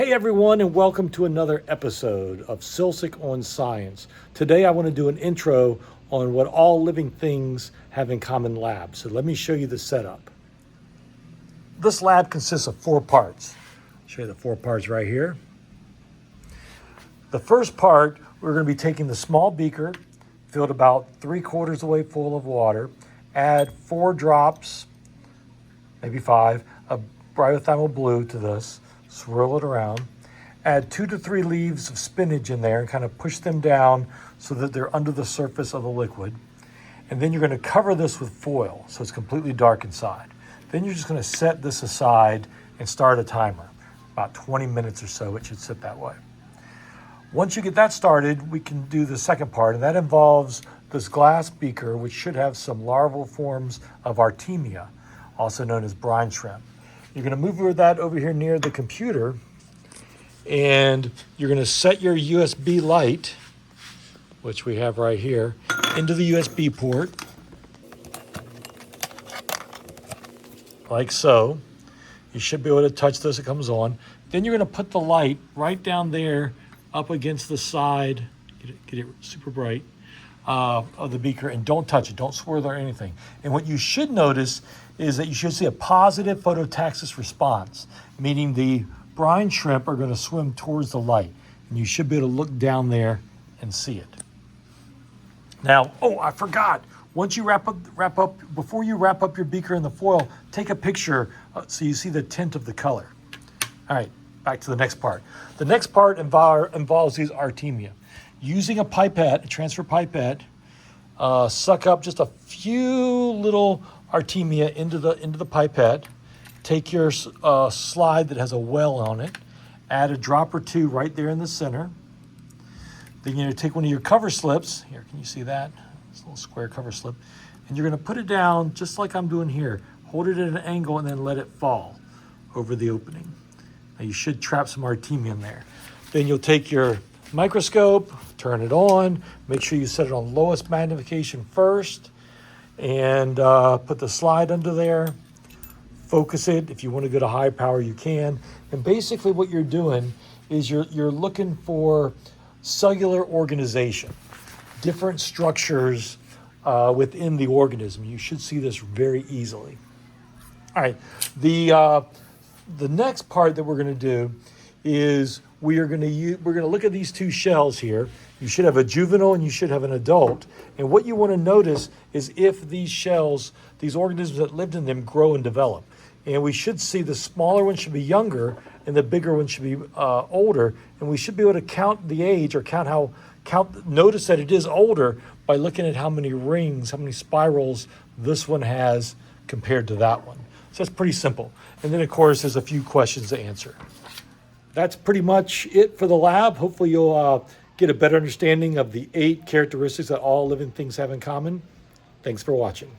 Hey everyone, and welcome to another episode of Silsic on Science. Today I want to do an intro on what all living things have in common lab. So let me show you the setup. This lab consists of 4 parts. I'll show you the 4 parts right here. The first part, we're going to be taking the small beaker, filled about 3/4 the way full of water, add 4 drops, maybe 5, of Bryothymal blue to this. Swirl it around, add 2 to 3 leaves of spinach in there and kind of push them down so that they're under the surface of the liquid. And then you're going to cover this with foil so it's completely dark inside. Then you're just going to set this aside and start a timer. About 20 minutes or so it should sit that way. Once you get that started, we can do the second part, and that involves this glass beaker, which should have some larval forms of Artemia, also known as brine shrimp. You're going to move that over here near the computer, and you're going to set your USB light, which we have right here, into the USB port, like so. You should be able to touch this, it comes on. Then you're going to put the light right down there up against the side, get it super bright, of the beaker, and don't touch it, don't swirl or anything. And what you should notice is that you should see a positive phototaxis response, meaning the brine shrimp are going to swim towards the light, and you should be able to look down there and see it. Now, I forgot. Once you wrap up, before you wrap up your beaker in the foil, take a picture so you see the tint of the color. All right, back to the next part. The next part involves these Artemia. Using a pipette, a transfer pipette, suck up just a few little Artemia into the pipette. Take your slide that has a well on it, add a drop or 2 right there in the center. Then you're going to take one of your cover slips. Here, can you see that? It's a little square cover slip. And you're going to put it down just like I'm doing here. Hold it at an angle and then let it fall over the opening. Now you should trap some Artemia in there. Then you'll take your microscope, turn it on, make sure you set it on lowest magnification first, and put the slide under there, focus it. If you want to go to high power, you can. And basically what you're doing is you're looking for cellular organization, different structures within the organism. You should see this very easily. All right, the next part that we're going to do is we're going to look at these 2 shells here. You should have a juvenile and you should have an adult. And what you want to notice is if these shells, these organisms that lived in them, grow and develop. And we should see the smaller one should be younger and the bigger one should be older. And we should be able to count the age or notice that it is older by looking at how many rings, how many spirals this one has compared to that one. So that's pretty simple. And then of course there's a few questions to answer. That's pretty much it for the lab. Hopefully you'll get a better understanding of the 8 characteristics that all living things have in common. Thanks for watching.